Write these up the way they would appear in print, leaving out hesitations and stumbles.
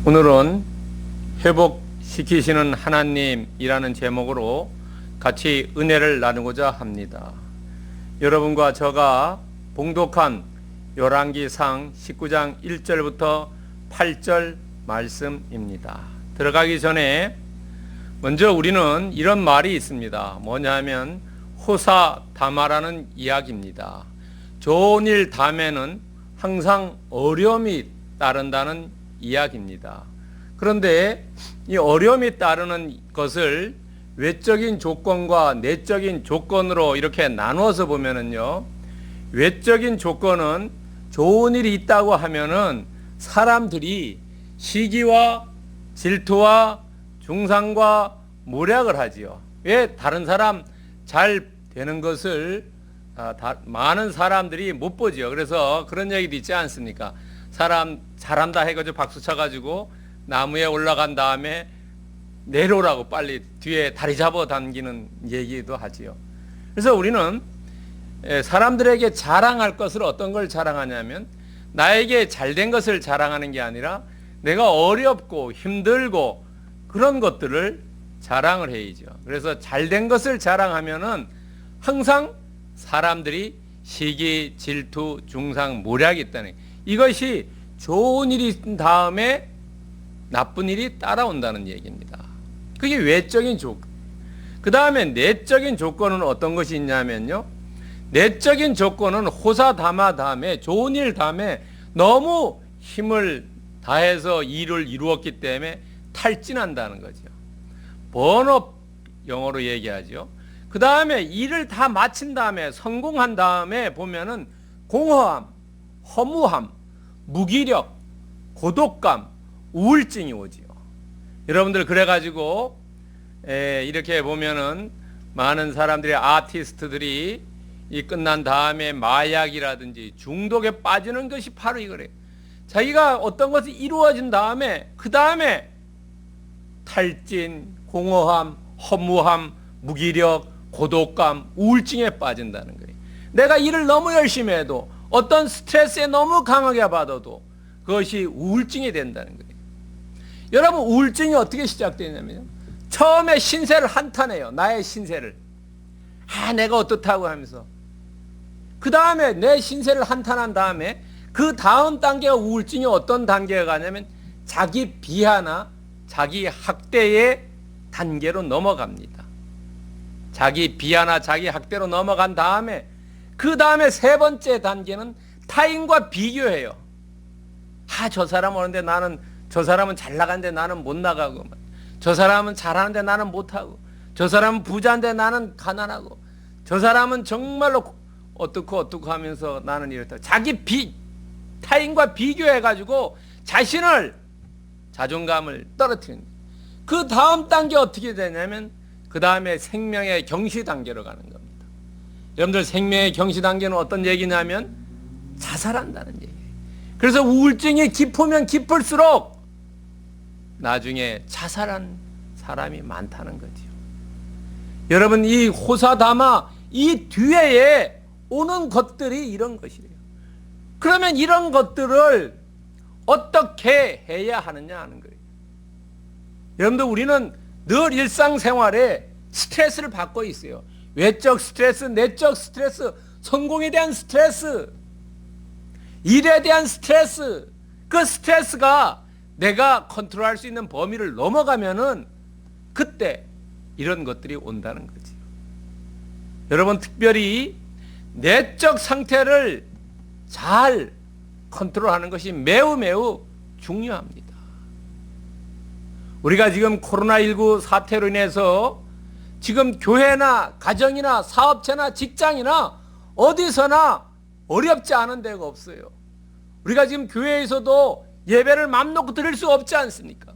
오늘은 회복시키시는 하나님이라는 제목으로 같이 은혜를 나누고자 합니다. 여러분과 저가 봉독한 열왕기상 19장 1절부터 8절 말씀입니다. 들어가기 전에 먼저 우리는 이런 말이 있습니다. 뭐냐면 호사다마라는 이야기입니다. 좋은 일 다음에는 항상 어려움이 따른다는 이야기입니다. 그런데 이 어려움이 따르는 것을 외적인 조건과 내적인 조건으로 이렇게 나누어서 보면은요, 외적인 조건은 좋은 일이 있다고 하면은 사람들이 시기와 질투와 중상과 모략을 하지요. 왜? 다른 사람 잘 되는 것을 많은 사람들이 못 보지요. 그래서 그런 얘기도 있지 않습니까? 사람 잘한다 해가지고 박수 쳐가지고 나무에 올라간 다음에 내려오라고 빨리 뒤에 다리 잡아 당기는 얘기도 하지요. 그래서 우리는 사람들에게 자랑할 것을 어떤 걸 자랑하냐면 나에게 잘된 것을 자랑하는 게 아니라 내가 어렵고 힘들고 그런 것들을 자랑을 해야죠. 그래서 잘된 것을 자랑하면은 항상 사람들이 시기, 질투, 중상, 모략이 있다는 거예요. 이것이 좋은 일이 있은 다음에 나쁜 일이 따라온다는 얘기입니다. 그게 외적인 조건. 그 다음에 내적인 조건은 어떤 것이 있냐면요, 내적인 조건은 호사다마 다음에 좋은 일 다음에 너무 힘을 다해서 일을 이루었기 때문에 탈진한다는 거죠. 번업 영어로 얘기하죠. 그 다음에 일을 다 마친 다음에 성공한 다음에 보면은 공허함, 허무함, 무기력, 고독감, 우울증이 오지요. 여러분들 그래가지고 이렇게 보면은 많은 사람들이 아티스트들이 이 끝난 다음에 마약이라든지 중독에 빠지는 것이 바로 이거래요. 자기가 어떤 것이 이루어진 다음에 그 다음에 탈진, 공허함, 허무함, 무기력, 고독감, 우울증에 빠진다는 거예요. 내가 일을 너무 열심히 해도 어떤 스트레스에 너무 강하게 받아도 그것이 우울증이 된다는 거예요. 여러분, 우울증이 어떻게 시작되냐면요, 처음에 신세를 한탄해요. 나의 신세를. 내가 어떻다고 하면서. 그 다음에 내 신세를 한탄한 다음에 그 다음 단계가 우울증이 어떤 단계가 가냐면 자기 비하나 자기 학대의 단계로 넘어갑니다. 자기 비하나 자기 학대로 넘어간 다음에 그 다음에 세 번째 단계는 타인과 비교해요. 저 사람 오는데 나는, 저 사람은 잘 나가는데 나는 못 나가고, 저 사람은 잘하는데 나는 못하고, 저 사람은 부자인데 나는 가난하고, 저 사람은 정말로 어떻고 하면서 나는 이렇다. 타인과 비교해가지고 자신을, 자존감을 떨어뜨리는. 그 다음 단계 어떻게 되냐면 그 다음에 생명의 경시 단계로 가는 겁니다. 여러분들, 생명의 경시 단계는 어떤 얘기냐면 자살한다는 얘기예요. 그래서 우울증이 깊으면 깊을수록 나중에 자살한 사람이 많다는 거죠. 여러분, 이 호사다마 이 뒤에 오는 것들이 이런 것이에요. 그러면 이런 것들을 어떻게 해야 하느냐 하는 거예요. 여러분들, 우리는 늘 일상생활에 스트레스를 받고 있어요. 외적 스트레스, 내적 스트레스, 성공에 대한 스트레스, 일에 대한 스트레스. 그 스트레스가 내가 컨트롤할 수 있는 범위를 넘어가면은 그때 이런 것들이 온다는 거죠. 여러분, 특별히 내적 상태를 잘 컨트롤하는 것이 매우 매우 중요합니다. 우리가 지금 코로나19 사태로 인해서 지금 교회나 가정이나 사업체나 직장이나 어디서나 어렵지 않은 데가 없어요. 우리가 지금 교회에서도 예배를 맘 놓고 드릴 수 없지 않습니까?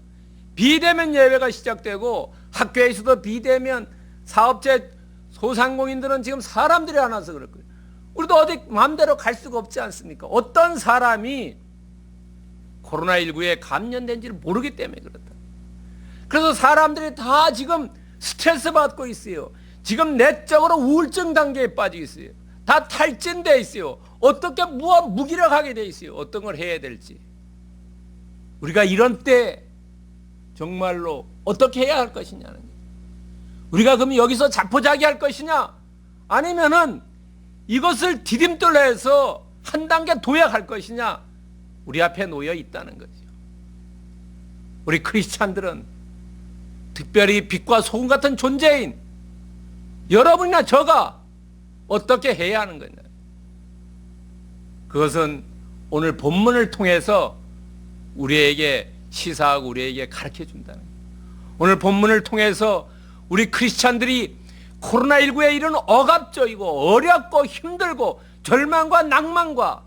비대면 예배가 시작되고 학교에서도 비대면, 사업체 소상공인들은 지금 사람들이 안 와서 그럴 거예요. 우리도 어디 마음대로 갈 수가 없지 않습니까? 어떤 사람이 코로나19에 감염된지를 모르기 때문에 그렇다. 그래서 사람들이 다 지금 스트레스 받고 있어요. 지금 내적으로 우울증 단계에 빠져 있어요. 다 탈진돼 있어요. 어떻게 무기력하게 돼 있어요. 어떤 걸 해야 될지. 우리가 이런 때 정말로 어떻게 해야 할 것이냐는 거예요. 우리가 그럼 여기서 자포자기할 것이냐, 아니면은 이것을 디딤돌로 해서 한 단계 도약할 것이냐, 우리 앞에 놓여 있다는 거죠. 우리 크리스찬들은 특별히 빛과 소금 같은 존재인 여러분이나 저가 어떻게 해야 하는 거냐, 그것은 오늘 본문을 통해서 우리에게 시사하고 우리에게 가르쳐 준다는 거예요. 오늘 본문을 통해서 우리 크리스찬들이 코로나19에 이런 억압적이고 어렵고 힘들고 절망과 낭만과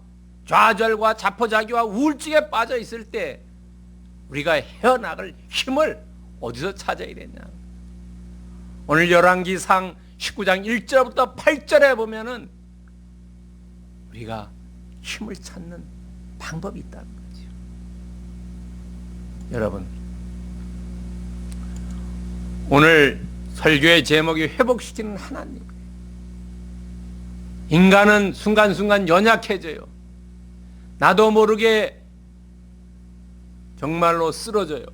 좌절과 자포자기와 우울증에 빠져 있을 때 우리가 헤어나갈 힘을 어디서 찾아야 되냐. 오늘 열왕기상 19장 1절부터 8절에 보면은 우리가 힘을 찾는 방법이 있다는 거죠. 여러분, 오늘 설교의 제목이 회복시키는 하나님. 인간은 순간순간 연약해져요. 나도 모르게 정말로 쓰러져요.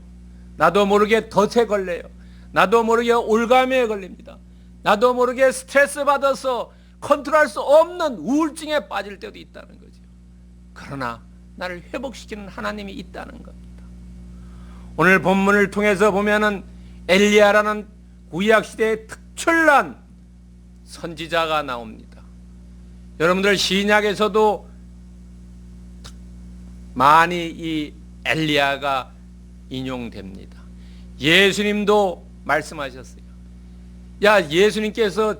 나도 모르게 덫에 걸려요. 나도 모르게 올가미에 걸립니다. 나도 모르게 스트레스 받아서 컨트롤할 수 없는 우울증에 빠질 때도 있다는 거죠. 그러나 나를 회복시키는 하나님이 있다는 겁니다. 오늘 본문을 통해서 보면은 엘리야라는 구약시대의 특출난 선지자가 나옵니다. 여러분들 신약에서도 많이 이 엘리야가 인용됩니다. 예수님도 말씀하셨어요. 야, 예수님께서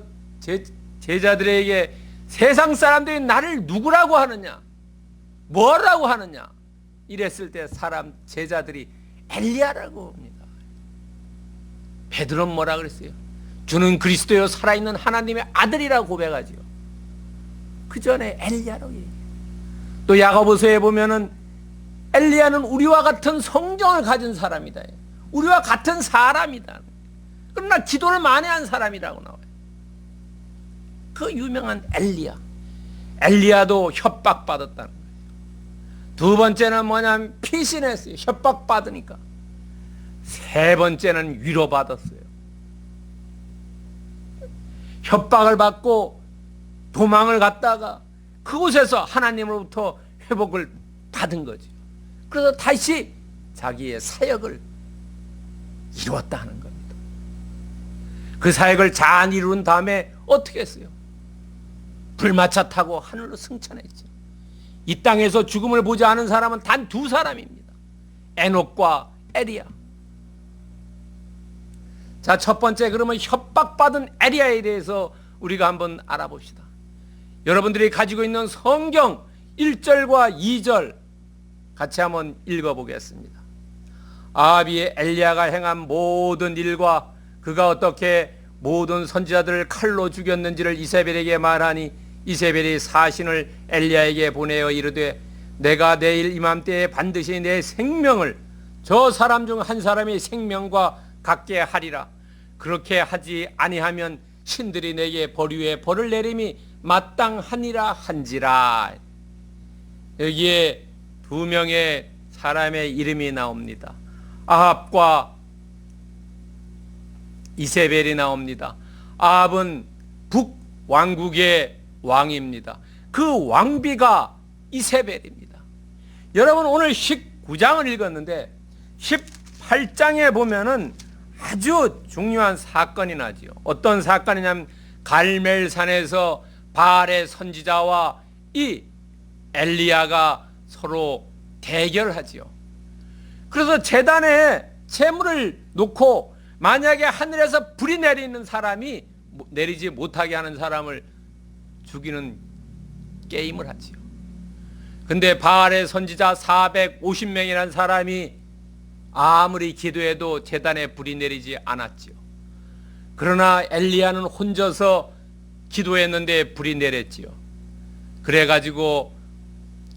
제자들에게 세상 사람들이 나를 누구라고 하느냐, 뭐라고 하느냐 이랬을 때 제자들이 엘리야라고 합니다. 베드로는 뭐라 그랬어요? 주는 그리스도요 살아있는 하나님의 아들이라고 고백하지요. 그 전에 엘리야라고 얘기해요. 또 야고보서에 보면은 엘리야는 우리와 같은 성정을 가진 사람이다. 우리와 같은 사람이다. 그러나 기도를 많이 한 사람이라고 나와요. 그 유명한 엘리야. 엘리야도 협박받았다는 거예요. 두 번째는 뭐냐면 피신했어요. 협박받으니까. 세 번째는 위로받았어요. 협박을 받고 도망을 갔다가 그곳에서 하나님으로부터 회복을 받은 거죠. 그래서 다시 자기의 사역을 이루었다 하는 겁니다. 그 사역을 잘 이룬 다음에 어떻게 했어요? 불마차 타고 하늘로 승천했죠. 이 땅에서 죽음을 보지 않은 사람은 단 두 사람입니다. 에녹과 에리야. 자, 첫 번째, 그러면 협박받은 에리야에 대해서 우리가 한번 알아봅시다. 여러분들이 가지고 있는 성경 1절과 2절 같이 한번 읽어보겠습니다. 아합이 엘리야가 행한 모든 일과 그가 어떻게 모든 선지자들을 칼로 죽였는지를 이세벨에게 말하니 이세벨이 사신을 엘리야에게 보내어 이르되 내가 내일 이맘때에 반드시 내 생명을 저 사람 중 한 사람의 생명과 같게 하리라. 그렇게 하지 아니하면 신들이 내게 벌 위에 벌을 내림이 마땅하니라 한지라. 여기에 두 명의 사람의 이름이 나옵니다. 아합과 이세벨이 나옵니다. 아합은 북왕국의 왕입니다. 그 왕비가 이세벨입니다. 여러분, 오늘 19장을 읽었는데 18장에 보면은 아주 중요한 사건이 나지요. 어떤 사건이냐면 갈멜산에서 바알의 선지자와 이 엘리야가 서로 대결하지요. 그래서 제단에 제물을 놓고 만약에 하늘에서 불이 내리는 사람이 내리지 못하게 하는 사람을 죽이는 게임을 하지요. 근데 바알의 선지자 450명이라는 사람이 아무리 기도해도 제단에 불이 내리지 않았지요. 그러나 엘리야는 혼자서 기도했는데 불이 내렸지요. 그래가지고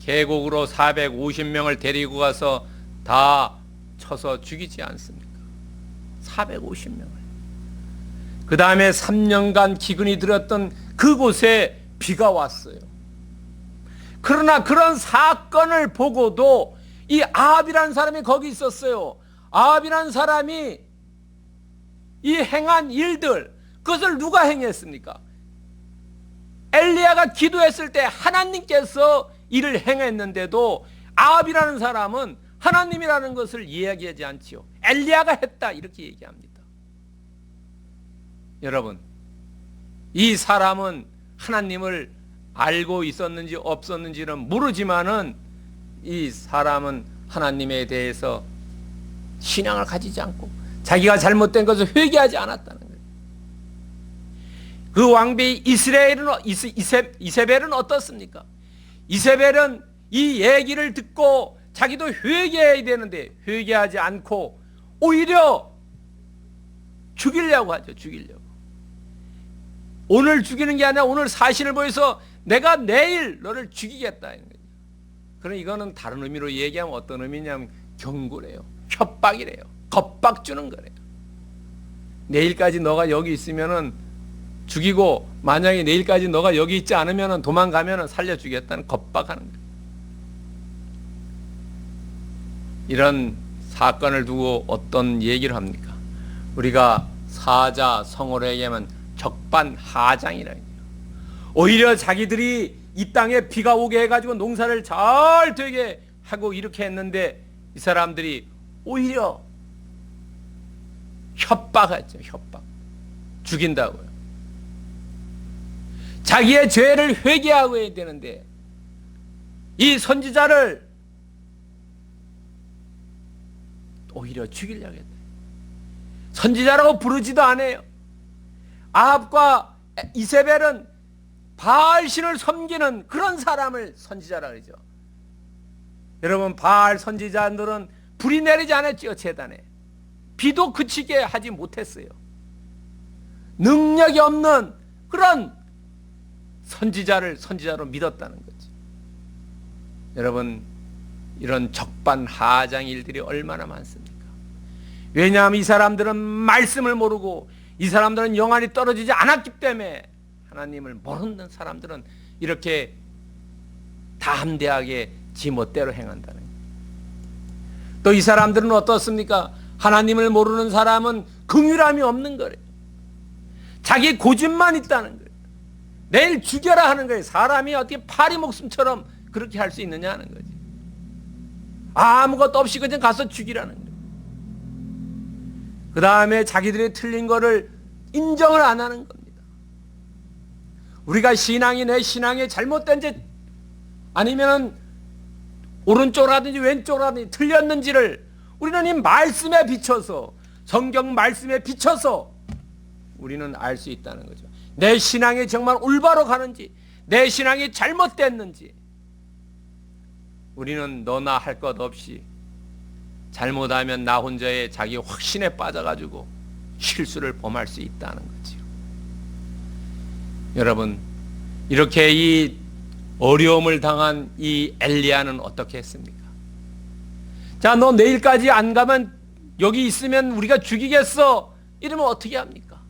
계곡으로 450명을 데리고 가서 다 쳐서 죽이지 않습니까? 450명을. 그 다음에 3년간 기근이 들었던 그곳에 비가 왔어요. 그러나 그런 사건을 보고도 이 아합이라는 사람이 거기 있었어요. 아합이라는 사람이 이 행한 일들, 그것을 누가 행했습니까? 엘리야가 기도했을 때 하나님께서 이를 행했는데도 아합이라는 사람은 하나님이라는 것을 이야기하지 않지요. 엘리야가 했다 이렇게 얘기합니다. 여러분, 이 사람은 하나님을 알고 있었는지 없었는지는 모르지만은 이 사람은 하나님에 대해서 신앙을 가지지 않고 자기가 잘못된 것을 회개하지 않았다는 거예요. 그 왕비 이세벨은 어떻습니까? 이세벨은 이 얘기를 듣고 자기도 회개해야 되는데 회개하지 않고 오히려 죽이려고 하죠. 죽이려고. 오늘 죽이는 게 아니라 오늘 사신을 보여서 내가 내일 너를 죽이겠다. 그럼 이거는 다른 의미로 얘기하면 어떤 의미냐면 경고래요. 협박이래요. 겁박 주는 거래요. 내일까지 너가 여기 있으면은 죽이고, 만약에 내일까지 너가 여기 있지 않으면은 도망가면은 살려주겠다는 겁박하는 거예요. 이런 사건을 두고 어떤 얘기를 합니까? 우리가 사자 성어로 얘기하면 적반하장이라 해요. 오히려 자기들이 이 땅에 비가 오게 해가지고 농사를 잘 되게 하고 이렇게 했는데 이 사람들이 오히려 협박하죠. 협박. 죽인다고요. 자기의 죄를 회개하고 해야 되는데 이 선지자를 오히려 죽이려고 했다. 선지자라고 부르지도 않아요. 아합과 이세벨은 바알신을 섬기는 그런 사람을 선지자라 그러죠. 여러분, 바알 선지자들은 불이 내리지 않았지요. 제단에 비도 그치게 하지 못했어요. 능력이 없는 그런 선지자를 선지자로 믿었다는 거죠. 여러분, 이런 적반하장 일들이 얼마나 많습니까? 왜냐하면 이 사람들은 말씀을 모르고 이 사람들은 영안이 떨어지지 않았기 때문에 하나님을 모르는 사람들은 이렇게 담대하게 지 멋대로 행한다는 거예요. 또 이 사람들은 어떻습니까? 하나님을 모르는 사람은 긍휼함이 없는 거래요. 자기 고집만 있다는 거예요. 내일 죽여라 하는 거예요. 사람이 어떻게 파리 목숨처럼 그렇게 할 수 있느냐 하는 거지. 아무것도 없이 그냥 가서 죽이라는 거예요. 그 다음에 자기들이 틀린 거를 인정을 안 하는 겁니다. 우리가 신앙이 내 신앙이 잘못된지 아니면 오른쪽이라든지 왼쪽이라든지 틀렸는지를 우리는 이 말씀에 비춰서, 성경 말씀에 비춰서 우리는 알 수 있다는 거죠. 내 신앙이 정말 올바로 가는지, 내 신앙이 잘못됐는지 우리는 너나 할 것 없이 잘못하면 나 혼자의 자기 확신에 빠져가지고 실수를 범할 수 있다는 거지요. 여러분, 이렇게 이 어려움을 당한 이 엘리야는 어떻게 했습니까? 자, 너 내일까지 안 가면 여기 있으면 우리가 죽이겠어. 이러면 어떻게 합니까?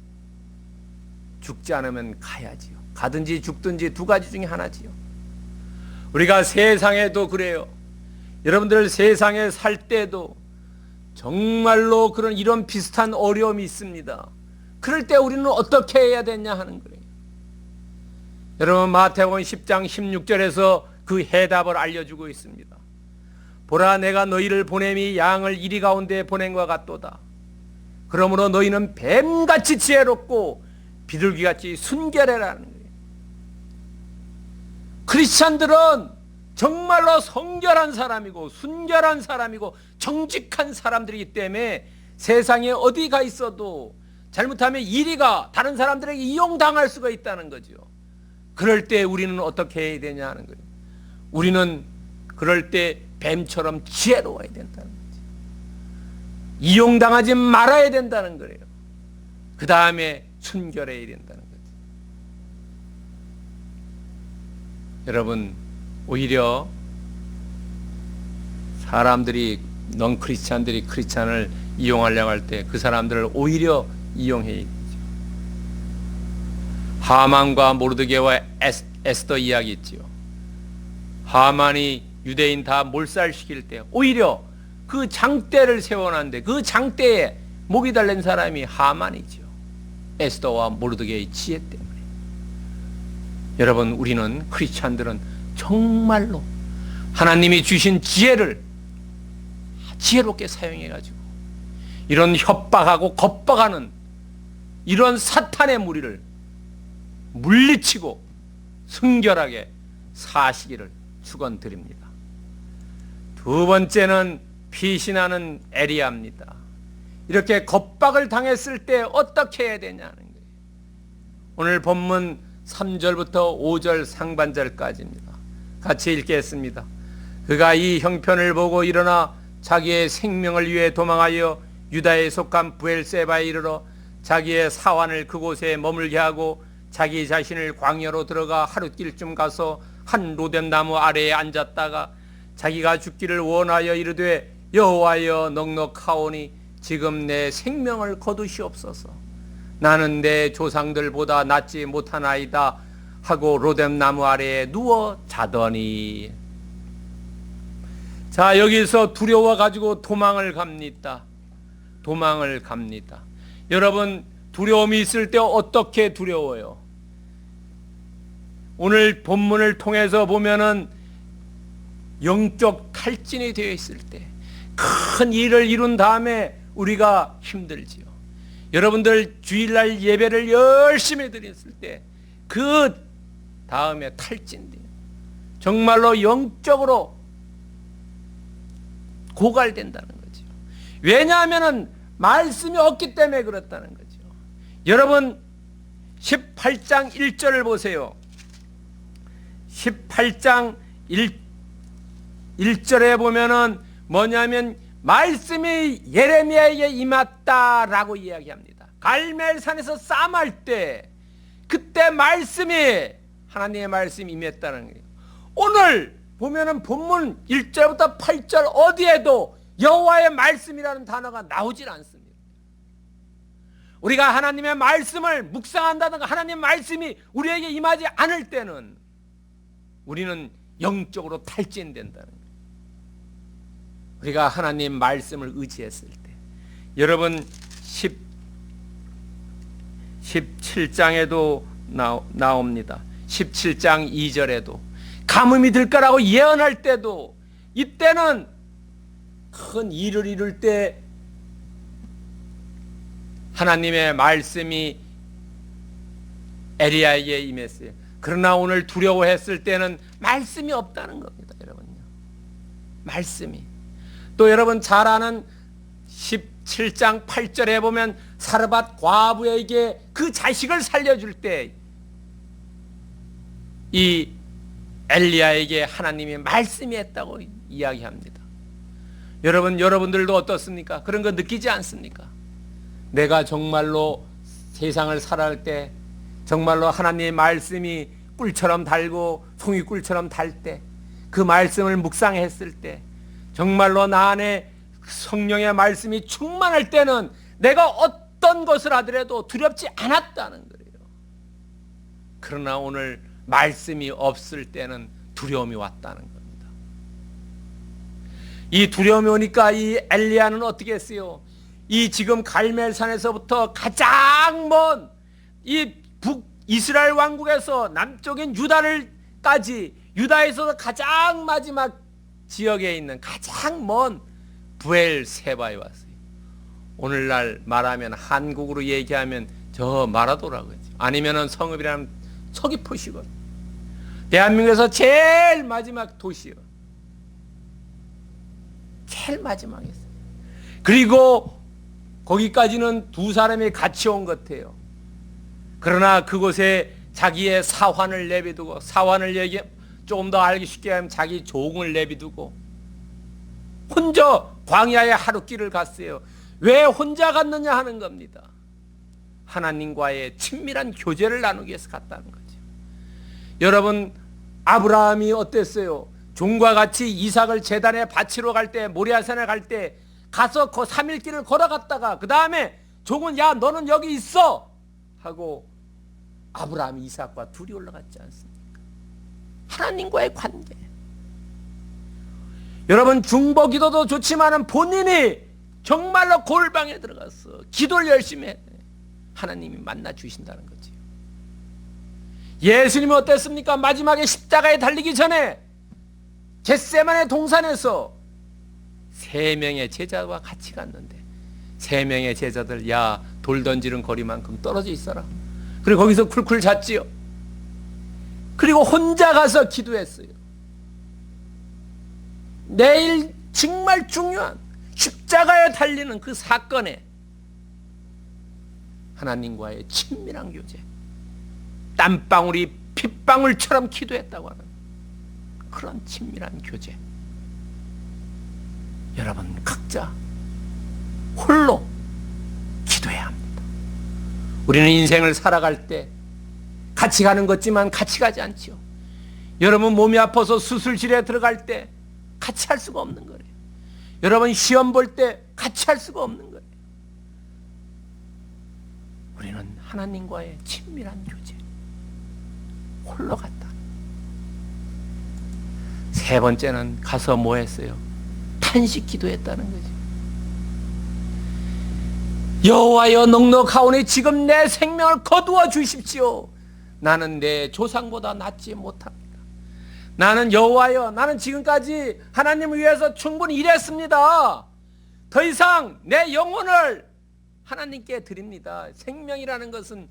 죽지 않으면 가야지요. 가든지 죽든지 두 가지 중에 하나지요. 우리가 세상에도 그래요. 여러분들 세상에 살 때도 정말로 이런 비슷한 어려움이 있습니다. 그럴 때 우리는 어떻게 해야 되냐 하는 거예요. 여러분, 마태복음 10장 16절에서 그 해답을 알려주고 있습니다. 보라, 내가 너희를 보냄이 양을 이리 가운데 보낸 것 같도다. 그러므로 너희는 뱀같이 지혜롭고 비둘기같이 순결해라는 거예요. 크리스찬들은 정말로 성결한 사람이고 순결한 사람이고 정직한 사람들이기 때문에 세상에 어디 가 있어도 잘못하면 이리가 다른 사람들에게 이용당할 수가 있다는 거죠. 그럴 때 우리는 어떻게 해야 되냐 하는 거예요. 우리는 그럴 때 뱀처럼 지혜로워야 된다는 거죠. 이용당하지 말아야 된다는 거예요. 그 다음에 순결해야 된다는 거죠. 여러분, 오히려 사람들이 넌 크리스찬들이 크리스찬을 이용하려고 할 때 그 사람들을 오히려 이용해야 되죠. 하만과 모르드게와 에스더 이야기 있지요. 하만이 유대인 다 몰살시킬 때 오히려 그 장대를 세워놨는데 그 장대에 목이 달린 사람이 하만이죠. 에스더와 모르드게의 지혜 때문에. 여러분, 우리는 크리스찬들은 정말로 하나님이 주신 지혜를 지혜롭게 사용해가지고 이런 협박하고 겁박하는 이런 사탄의 무리를 물리치고 순결하게 사시기를 축원드립니다. 두 번째는 피신하는 에리야입니다. 이렇게 겁박을 당했을 때 어떻게 해야 되냐는 거예요. 오늘 본문 3절부터 5절 상반절까지입니다. 같이 읽겠습니다. 그가 이 형편을 보고 일어나 자기의 생명을 위해 도망하여 유다에 속한 브엘세바에 이르러 자기의 사환을 그곳에 머물게 하고 자기 자신을 광야로 들어가 하룻길쯤 가서 한 로뎀나무 아래에 앉았다가 자기가 죽기를 원하여 이르되 여호와여 넉넉하오니 지금 내 생명을 거두시옵소서. 나는 내 조상들보다 낫지 못하나이다 하고 로뎀나무 아래에 누워 자더니. 자, 여기서 두려워가지고 도망을 갑니다. 도망을 갑니다. 여러분, 두려움이 있을 때 어떻게 두려워요? 오늘 본문을 통해서 보면은 영적 탈진이 되어 있을 때, 큰 일을 이룬 다음에 우리가 힘들지요. 여러분들 주일날 예배를 열심히 드렸을 때 그 다음에 탈진돼요. 정말로 영적으로 고갈된다는 거죠. 왜냐하면 말씀이 없기 때문에 그렇다는 거죠. 여러분 18장 1절을 보세요. 18장 1절에 보면은 뭐냐면 말씀이 예레미야에게 임했다라고 이야기합니다. 갈멜산에서 싸움할 때 그때 말씀이, 하나님의 말씀이 임했다는 거예요. 오늘 보면은 본문 1절부터 8절 어디에도 여호와의 말씀이라는 단어가 나오질 않습니다. 우리가 하나님의 말씀을 묵상한다든가 하나님의 말씀이 우리에게 임하지 않을 때는 우리는 영적으로 탈진된다는 거예요. 우리가 하나님 말씀을 의지했을 때, 여러분 17장에도 나옵니다. 17장 2절에도 가뭄이 들 거라고 예언할 때도, 이때는 큰 일을 이룰 때 하나님의 말씀이 에리야에게 임했어요. 그러나 오늘 두려워했을 때는 말씀이 없다는 겁니다. 여러분요, 말씀이. 또 여러분 잘 아는 17장 8절에 보면 사르밧 과부에게 그 자식을 살려줄 때 이 엘리야에게 하나님이 말씀이 했다고 이야기합니다. 여러분들도 어떻습니까? 그런 거 느끼지 않습니까? 내가 정말로 세상을 살아갈 때 정말로 하나님의 말씀이 꿀처럼 달고 송이꿀처럼 달 때, 그 말씀을 묵상했을 때, 정말로 나 안에 성령의 말씀이 충만할 때는 내가 어떤 것을 하더라도 두렵지 않았다는 거예요. 그러나 오늘 말씀이 없을 때는 두려움이 왔다는 겁니다. 이 두려움이 오니까 이 엘리야는 어떻게 했어요? 이 지금 갈멜산에서부터 가장 먼 이 북이스라엘 왕국에서 남쪽인 유다를까지, 유다에서도 가장 마지막 지역에 있는 가장 먼 브엘세바에 왔어요. 오늘날 말하면 한국으로 얘기하면 저 마라도라고 하죠. 아니면은 성읍이라는 서귀포시거든요. 대한민국에서 제일 마지막 도시요. 제일 마지막에 있어요. 그리고 거기까지는 두 사람이 같이 온 것 같아요. 그러나 그곳에 자기의 사환을 내비두고, 사환을 얘기 조금 더 알기 쉽게 하면 자기 종을 내비두고 혼자 광야의 하룻길을 갔어요. 왜 혼자 갔느냐 하는 겁니다. 하나님과의 친밀한 교제를 나누기 위해서 갔다는 거죠. 여러분, 아브라함이 어땠어요? 종과 같이 이삭을 제단에 바치러 갈 때, 모리아산에 갈 때 가서 그 3일 길을 걸어갔다가 그 다음에 종은 야 너는 여기 있어 하고 아브라함이 이삭과 둘이 올라갔지 않습니까? 하나님과의 관계. 여러분, 중보 기도도 좋지만은 본인이 정말로 골방에 들어가서 기도를 열심히 해. 하나님이 만나 주신다는 거지. 예수님이 어땠습니까? 마지막에 십자가에 달리기 전에 겟세마네 동산에서 3명의 제자와 같이 갔는데 3명의 제자들, 야, 돌 던지는 거리만큼 떨어져 있어라. 그리고 거기서 쿨쿨 잤지요. 그리고 혼자 가서 기도했어요. 내일 정말 중요한 십자가에 달리는 그 사건에 하나님과의 친밀한 교제, 땀방울이 핏방울처럼 기도했다고 하는 그런 친밀한 교제. 여러분, 각자 홀로 기도해야 합니다. 우리는 인생을 살아갈 때 같이 가는 것지만 같이 가지 않지요. 여러분, 몸이 아파서 수술실에 들어갈 때 같이 할 수가 없는 거예요. 여러분, 시험 볼 때 같이 할 수가 없는 거예요. 우리는 하나님과의 친밀한 교제, 홀로 갔다. 3번째는 가서 뭐 했어요? 탄식 기도했다는 거죠. 여호와여, 넉넉하오니 지금 내 생명을 거두어 주십시오. 나는 내 조상보다 낫지 못합니다. 나는 여호와여, 나는 지금까지 하나님을 위해서 충분히 일했습니다. 더 이상 내 영혼을 하나님께 드립니다. 생명이라는 것은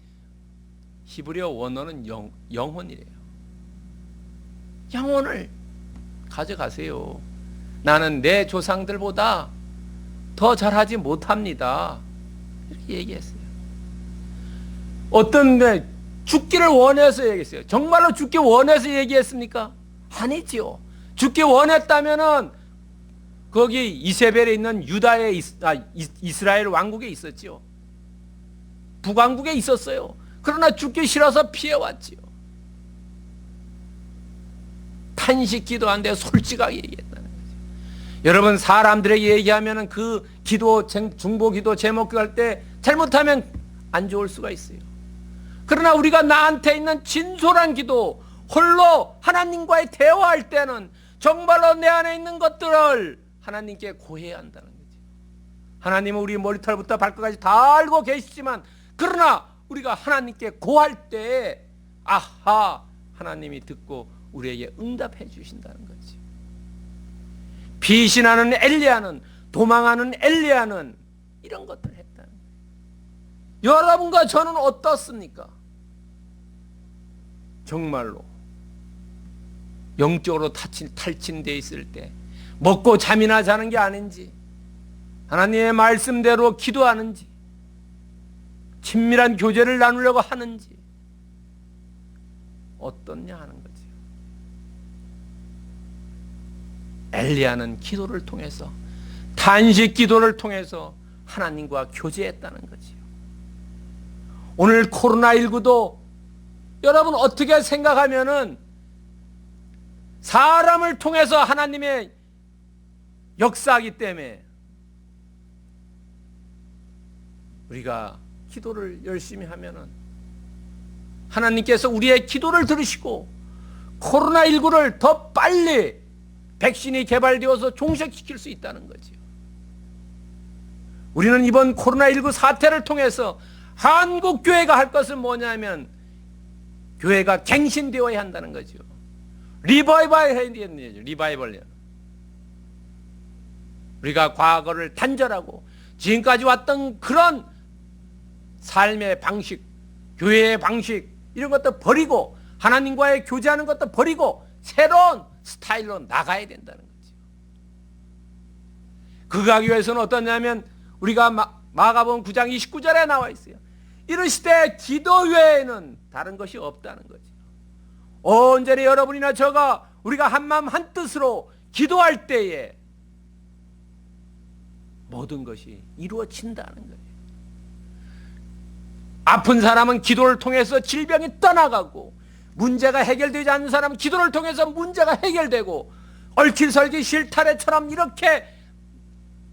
히브리어 원어는 영혼이래요. 영혼을 가져가세요. 나는 내 조상들보다 더 잘하지 못합니다. 이렇게 얘기했어요. 어떤 죽기를 원해서 얘기했어요. 정말로 죽기 원해서 얘기했습니까? 아니지요. 죽기 원했다면은 거기 이세벨에 있는 유다의 이스라엘 왕국에 있었지요. 북왕국에 있었어요. 그러나 죽기 싫어서 피해왔지요. 탄식 기도한데 솔직하게 얘기했다는 거죠. 여러분, 사람들에게 얘기하면 그 기도, 중보 기도 제목 할 때 잘못하면 안 좋을 수가 있어요. 그러나 우리가 나한테 있는 진솔한 기도, 홀로 하나님과의 대화할 때는 정말로 내 안에 있는 것들을 하나님께 고해야 한다는 거죠. 하나님은 우리 머리털부터 발끝까지 다 알고 계시지만, 그러나 우리가 하나님께 고할 때 아하, 하나님이 듣고 우리에게 응답해 주신다는 거지. 비신하는 엘리야는, 도망하는 엘리야는 이런 것들을 했다는 거예요. 여러분과 저는 어떻습니까? 정말로 영적으로 탈진되어 있을 때 먹고 잠이나 자는 게 아닌지, 하나님의 말씀대로 기도하는지, 친밀한 교제를 나누려고 하는지 어떻냐 하는 거죠. 엘리야는 기도를 통해서, 탄식 기도를 통해서 하나님과 교제했다는 거지요. 오늘 코로나19도 여러분 어떻게 생각하면은 사람을 통해서 하나님의 역사하기 때문에 우리가 기도를 열심히 하면은 하나님께서 우리의 기도를 들으시고 코로나19를 더 빨리 백신이 개발되어서 종식시킬 수 있다는 거지요. 우리는 이번 코로나19 사태를 통해서 한국 교회가 할 것은 뭐냐면 교회가 갱신되어야 한다는 거죠. 리바이벌 해야 되는 거죠. 리바이벌. 우리가 과거를 단절하고 지금까지 왔던 그런 삶의 방식, 교회의 방식, 이런 것도 버리고 하나님과의 교제하는 것도 버리고 새로운 스타일로 나가야 된다는 거죠. 그거 하기 위해서는 어떠냐면 우리가 마가복음 9장 29절에 나와 있어요. 이르시되 기도 외에는 다른 것이 없다는 거죠. 언제나 여러분이나 저가 우리가 한마음 한뜻으로 기도할 때에 모든 것이 이루어진다는 거예요. 아픈 사람은 기도를 통해서 질병이 떠나가고, 문제가 해결되지 않는 사람은 기도를 통해서 문제가 해결되고, 얽힐설기 실타래처럼 이렇게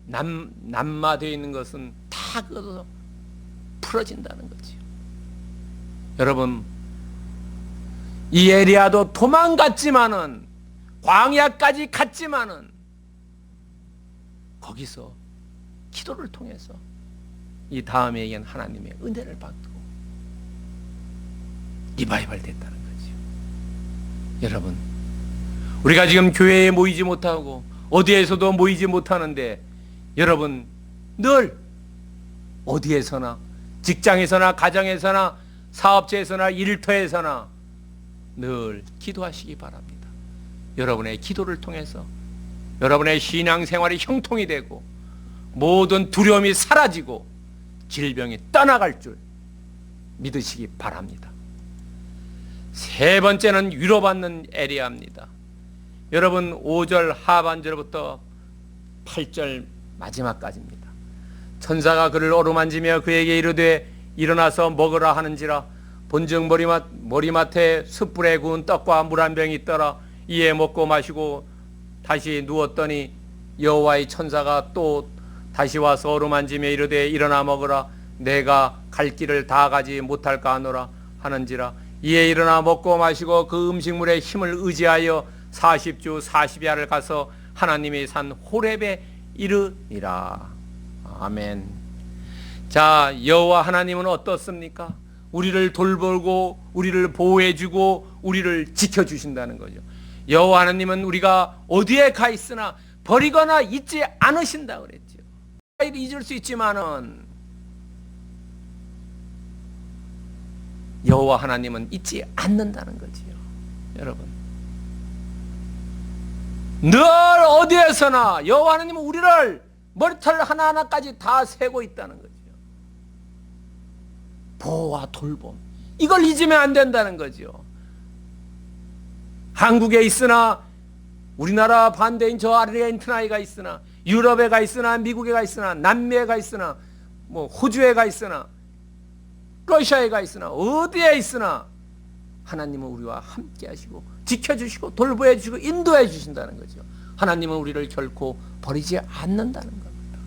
남마되어 있는 것은 다 그것으로 풀어진다는 거죠. 여러분, 이 엘리야도 도망갔지만은, 광야까지 갔지만은 거기서 기도를 통해서 이 다음에겐 하나님의 은혜를 받고 리바이벌 됐다는 거죠. 여러분, 우리가 지금 교회에 모이지 못하고 어디에서도 모이지 못하는데 여러분 늘 어디에서나 직장에서나 가정에서나 사업체에서나 일터에서나 늘 기도하시기 바랍니다. 여러분의 기도를 통해서 여러분의 신앙생활이 형통이 되고 모든 두려움이 사라지고 질병이 떠나갈 줄 믿으시기 바랍니다. 세 번째는 위로받는 엘리야입니다. 여러분 5절 하반절부터 8절 마지막까지입니다. 천사가 그를 어루만지며 그에게 이르되 일어나서 먹으라 하는지라 본즉 머리맡에 숯불에 구운 떡과 물 한 병이 있더라. 이에 먹고 마시고 다시 누웠더니 여호와의 천사가 또 다시 와서 어루만지며 이르되 일어나 먹으라. 내가 갈 길을 다 가지 못할까 하노라 하는지라. 이에 일어나 먹고 마시고 그 음식물의 힘을 의지하여 40주 40야를 가서 하나님의 산 호렙에 이르니라. 아멘. 자, 여호와 하나님은 어떻습니까? 우리를 돌보고 우리를 보호해주고 우리를 지켜주신다는 거죠. 여호와 하나님은 우리가 어디에 가 있으나 버리거나 잊지 않으신다 그랬죠. 잊을 수 있지만은 여호와 하나님은 잊지 않는다는 거지요. 여러분, 늘 어디에서나 여호와 하나님은 우리를 머리털 하나하나까지 다 세고 있다는 거죠. 보호와 돌봄, 이걸 잊으면 안 된다는 거죠. 한국에 있으나 우리나라 반대인 저 아르헨티나에 가 있으나 유럽에 가 있으나 미국에 가 있으나 남미에 가 있으나 뭐 호주에 가 있으나 러시아에 가 있으나 어디에 있으나 하나님은 우리와 함께 하시고 지켜주시고 돌보해 주시고 인도해 주신다는 거죠. 하나님은 우리를 결코 버리지 않는다는 겁니다.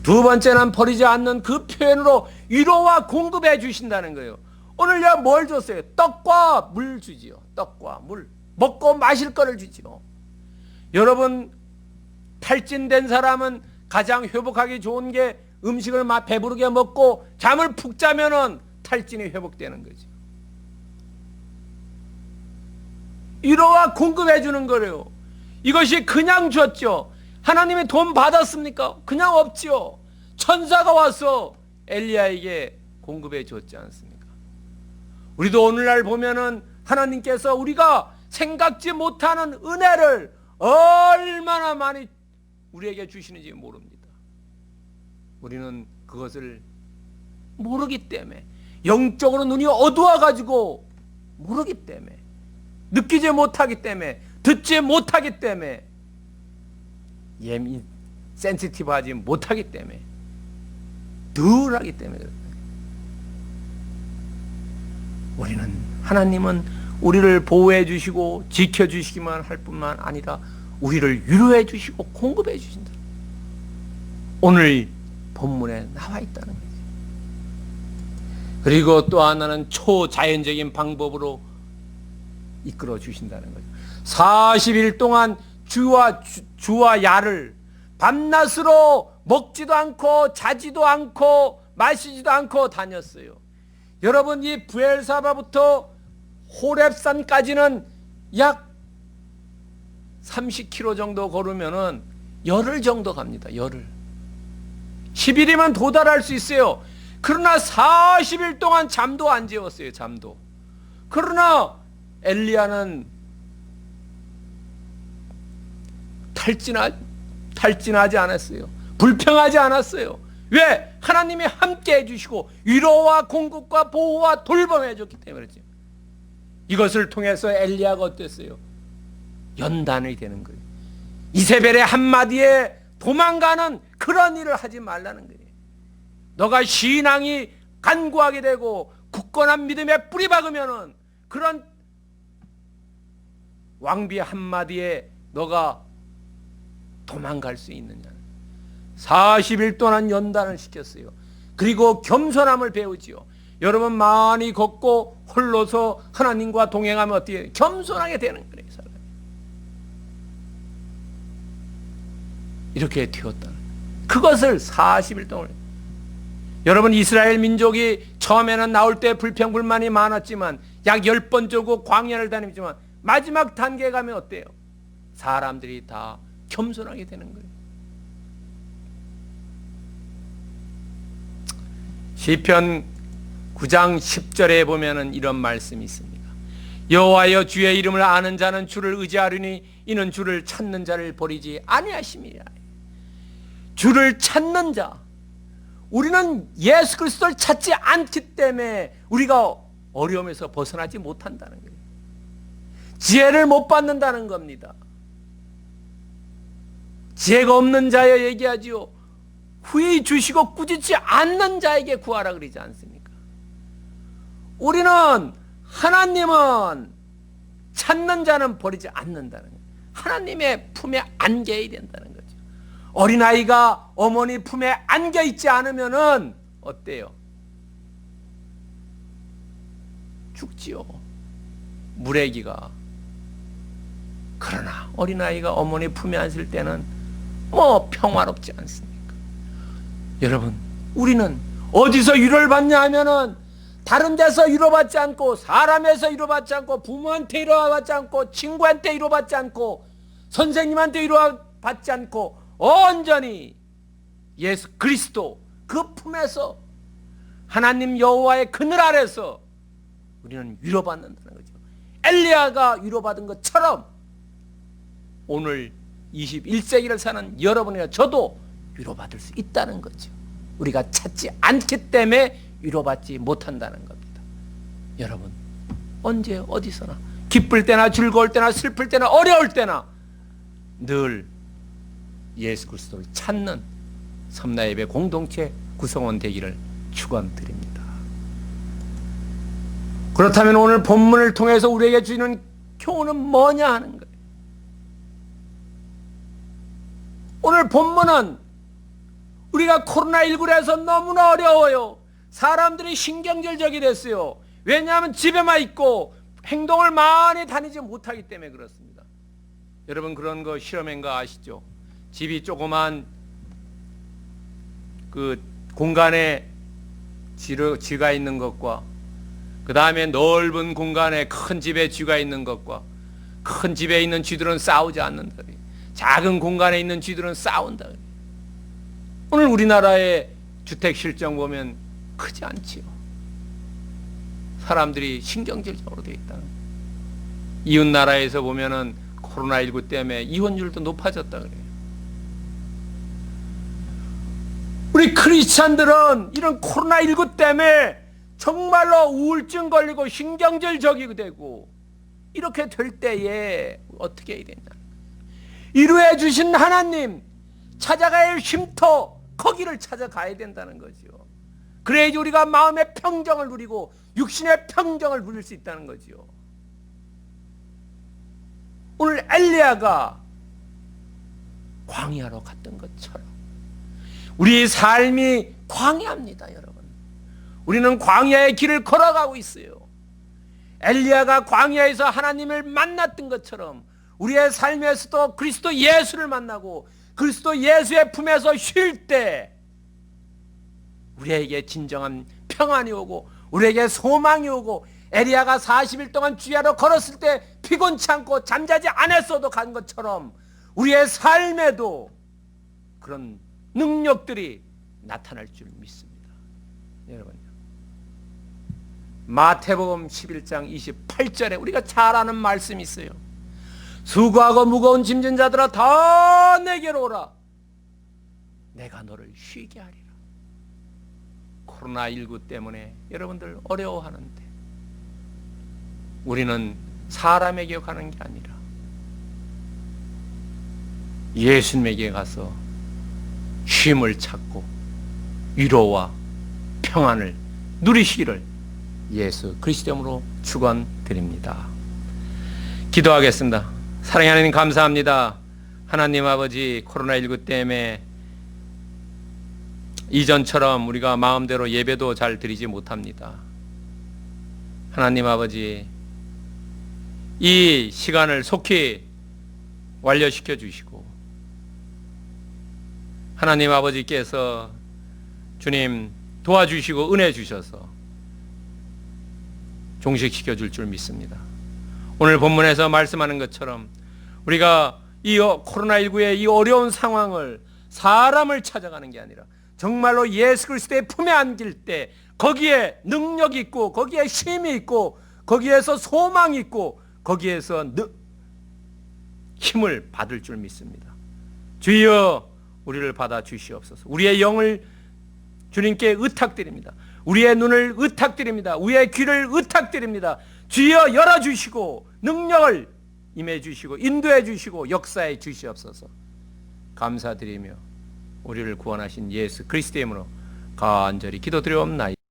두 번째는 버리지 않는 그 표현으로 위로와 공급해 주신다는 거예요. 오늘요 뭘 줬어요? 떡과 물 주지요. 떡과 물, 먹고 마실 거를 주지요. 여러분, 탈진된 사람은 가장 회복하기 좋은 게 음식을 막 배부르게 먹고 잠을 푹 자면은 탈진이 회복되는 거죠. 위로와 공급해 주는 거래요. 이것이 그냥 줬죠. 하나님이 돈 받았습니까? 그냥 없지요. 천사가 와서 엘리야에게 공급해 줬지 않습니까? 우리도 오늘날 보면은 하나님께서 우리가 생각지 못하는 은혜를 얼마나 많이 우리에게 주시는지 모릅니다. 우리는 그것을 모르기 때문에, 영적으로 눈이 어두워가지고 모르기 때문에, 느끼지 못하기 때문에, 듣지 못하기 때문에, 센시티브하지 못하기 때문에, 덜하기 때문에 그렇다. 우리는, 하나님은 우리를 보호해 주시고 지켜 주시기만 할 뿐만 아니라 우리를 위로해 주시고 공급해 주신다. 오늘 본문에 나와 있다는 거죠. 그리고 또 하나는 초자연적인 방법으로 이끌어 주신다는 거죠. 40일 동안 주와 야를 밤낮으로 먹지도 않고 자지도 않고 마시지도 않고 다녔어요. 여러분, 이 부엘사바부터 호렙산까지는 약 30km 정도 걸으면은 열흘 정도 갑니다. 열흘. 10일이면 도달할 수 있어요. 그러나 40일 동안 잠도 안 재웠어요. 잠도. 그러나 엘리야는 탈진하지 않았어요. 불평하지 않았어요. 왜? 하나님이 함께 해주시고 위로와 공급과 보호와 돌봄해 줬기 때문에 그렇죠. 이것을 통해서 엘리야가 어땠어요? 연단이 되는 거예요. 이세벨의 한마디에 도망가는 그런 일을 하지 말라는 거예요. 너가 신앙이 간구하게 되고 굳건한 믿음에 뿌리 박으면은 그런 왕비의 한마디에 너가 도망갈 수 있느냐. 40일 동안 연단을 시켰어요. 그리고 겸손함을 배우지요. 여러분, 많이 걷고 홀로서 하나님과 동행하면 어떻게 해요? 겸손하게 되는 거예요. 사람이. 이렇게 되었다. 그것을 40일 동안. 여러분, 이스라엘 민족이 처음에는 나올 때 불평불만이 많았지만 약 10번 정도 광야를 다니지만 마지막 단계에 가면 어때요? 사람들이 다 겸손하게 되는 거예요. 시편 9장 10절에 보면은 이런 말씀이 있습니다. 여호와여, 주의 이름을 아는 자는 주를 의지하리니 이는 주를 찾는 자를 버리지 아니하심이라. 주를 찾는 자, 우리는 예수 그리스도를 찾지 않기 때문에 우리가 어려움에서 벗어나지 못한다는 거예요. 지혜를 못 받는다는 겁니다. 지혜가 없는 자여 얘기하지요. 후히 주시고 꾸짖지 않는 자에게 구하라 그러지 않습니까? 우리는, 하나님은 찾는 자는 버리지 않는다는 거예요. 하나님의 품에 안겨야 된다는 거죠. 어린아이가 어머니 품에 안겨 있지 않으면은 어때요? 죽지요. 물애기가. 그러나 어린아이가 어머니 품에 안을 때는 평화롭지 않습니까? 여러분, 우리는 어디서 위로를 받냐 하면은 다른 데서 위로받지 않고, 사람에서 위로받지 않고, 부모한테 위로받지 않고, 친구한테 위로받지 않고, 선생님한테 위로받지 않고, 온전히 예수 그리스도 그 품에서, 하나님 여호와의 그늘 아래서 우리는 위로받는다는 거죠. 엘리야가 위로받은 것처럼 오늘 21세기를 사는 여러분이나 저도 위로받을 수 있다는 거죠. 우리가 찾지 않기 때문에 위로받지 못한다는 겁니다. 여러분, 언제 어디서나, 기쁠 때나 즐거울 때나 슬플 때나 어려울 때나 늘 예수 그리스도를 찾는 섬나예배 공동체 구성원 되기를 축원드립니다. 그렇다면 오늘 본문을 통해서 우리에게 주는 교훈은 뭐냐 하는 거예요. 오늘 본문은 우리가 코로나19에서 너무나 어려워요. 사람들이 신경질적이 됐어요. 왜냐하면 집에만 있고 행동을 많이 다니지 못하기 때문에 그렇습니다. 여러분, 그런 거 실험한 거 아시죠? 집이 조그만 그 공간에 쥐가 있는 것과 그 다음에 넓은 공간에 큰 집에 쥐가 있는 것과, 큰 집에 있는 쥐들은 싸우지 않는다. 작은 공간에 있는 쥐들은 싸운다. 오늘 우리나라의 주택 실정 보면 크지 않지요. 사람들이 신경질적으로 되어 있다. 이웃 나라에서 보면은 코로나19 때문에 이혼율도 높아졌다 그래요. 우리 크리스찬들은 이런 코로나19 때문에 정말로 우울증 걸리고 신경질적이 되고, 이렇게 될 때에 어떻게 해야 되냐? 이루해 주신 하나님 찾아가야 할 쉼터, 거기를 찾아가야 된다는 거죠. 그래야지 우리가 마음의 평정을 누리고 육신의 평정을 누릴 수 있다는 거죠. 오늘 엘리야가 광야로 갔던 것처럼 우리 삶이 광야입니다, 여러분. 우리는 광야의 길을 걸어가고 있어요. 엘리야가 광야에서 하나님을 만났던 것처럼 우리의 삶에서도 그리스도 예수를 만나고 그리스도 예수의 품에서 쉴 때 우리에게 진정한 평안이 오고 우리에게 소망이 오고, 엘리야가 40일 동안 주야로 걸었을 때 피곤치 않고 잠자지 않았어도 간 것처럼 우리의 삶에도 그런 능력들이 나타날 줄 믿습니다. 여러분, 마태복음 11장 28절에 우리가 잘 아는 말씀이 있어요. 수고하고 무거운 짐진 자들아 다 내게로 오라, 내가 너를 쉬게 하리라. 코로나19 때문에 여러분들 어려워하는데 우리는 사람에게 가는 게 아니라 예수님에게 가서 쉼을 찾고 위로와 평안을 누리시기를 예수 그리스도로 축원드립니다. 기도하겠습니다. 사랑하는 하나님, 감사합니다. 하나님 아버지, 코로나19 때문에 이전처럼 우리가 마음대로 예배도 잘 드리지 못합니다. 하나님 아버지, 이 시간을 속히 완료시켜 주시고 하나님 아버지께서 주님 도와주시고 은혜 주셔서 종식시켜 줄 줄 믿습니다. 오늘 본문에서 말씀하는 것처럼 우리가 이 코로나19의 이 어려운 상황을 사람을 찾아가는 게 아니라 정말로 예수 그리스도의 품에 안길 때 거기에 능력이 있고 거기에 쉼이 있고 거기에서 소망이 있고 거기에서 힘을 받을 줄 믿습니다. 주여 우리를 받아 주시옵소서. 우리의 영을 주님께 의탁드립니다. 우리의 눈을 의탁드립니다. 우리의 귀를 의탁드립니다. 주여 열어주시고 능력을 임해 주시고 인도해 주시고 역사해 주시옵소서. 감사드리며 우리를 구원하신 예수 그리스도의 이름으로 간절히 기도드리옵나이다.